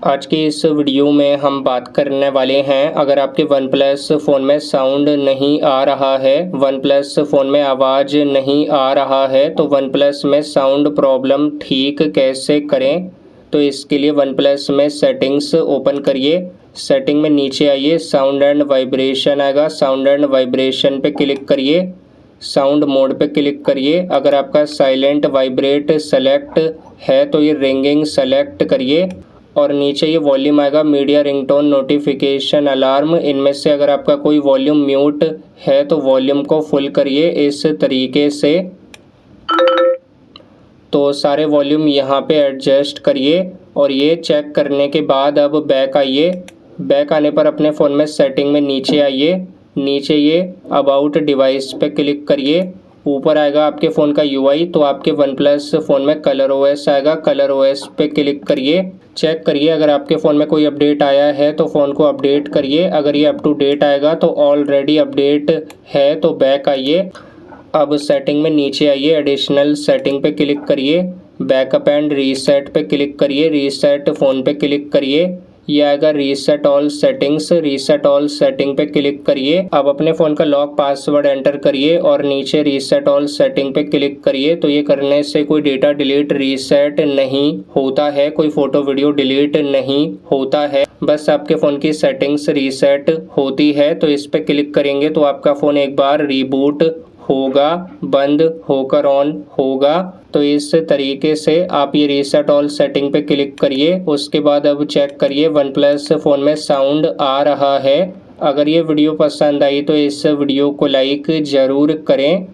आज की इस वीडियो में हम बात करने वाले हैं, अगर आपके वन प्लस फ़ोन में साउंड नहीं आ रहा है, वन प्लस फ़ोन में आवाज़ नहीं आ रहा है, तो वन प्लस में साउंड प्रॉब्लम ठीक कैसे करें। तो इसके लिए वन प्लस में सेटिंग्स ओपन करिए। सेटिंग में नीचे आइए, साउंड एंड वाइब्रेशन आएगा, साउंड एंड वाइब्रेशन पे क्लिक करिए। साउंड मोड पे क्लिक करिए। अगर आपका साइलेंट वाइब्रेट सेलेक्ट है तो ये रिंगिंग सेलेक्ट करिए और नीचे ये वॉल्यूम आएगा, मीडिया, रिंगटोन, नोटिफिकेशन, अलार्म। इनमें से अगर आपका कोई वॉल्यूम म्यूट है तो वॉल्यूम को फुल करिए इस तरीके से। तो सारे वॉल्यूम यहाँ पे एडजस्ट करिए और ये चेक करने के बाद अब बैक आइए। बैक आने पर अपने फ़ोन में सेटिंग में नीचे आइए। नीचे ये अबाउट डिवाइस पे क्लिक करिए। ऊपर आएगा आपके फ़ोन का यूआई, तो आपके वन प्लस फ़ोन में कलर ओएस आएगा, कलर ओएस पे क्लिक करिए। चेक करिए अगर आपके फ़ोन में कोई अपडेट आया है तो फ़ोन को अपडेट करिए। अगर ये अप टू डेट आएगा तो ऑलरेडी अपडेट है तो बैक आइए। अब सेटिंग में नीचे आइए, एडिशनल सेटिंग पे क्लिक करिए, बैकअप एंड रीसेट पे क्लिक करिए, रीसेट फ़ोन पे क्लिक करिए। ये आएगा reset all settings, reset all setting पे क्लिक करिए। अब अपने फ़ोन का लॉक पासवर्ड एंटर करिए और नीचे रीसेट ऑल सेटिंग पे क्लिक करिए। तो ये करने से कोई डेटा डिलीट रीसेट नहीं होता है, कोई फ़ोटो वीडियो डिलीट नहीं होता है, बस आपके फ़ोन की सेटिंग्स रीसेट होती है। तो इस पे क्लिक करेंगे तो आपका फ़ोन एक बार रीबूट होगा, बंद होकर ऑन होगा। तो इस तरीके से आप ये रीसेट ऑल सेटिंग पे क्लिक करिए। उसके बाद अब चेक करिए वन प्लस फ़ोन में साउंड आ रहा है। अगर ये वीडियो पसंद आई तो इस वीडियो को लाइक ज़रूर करें।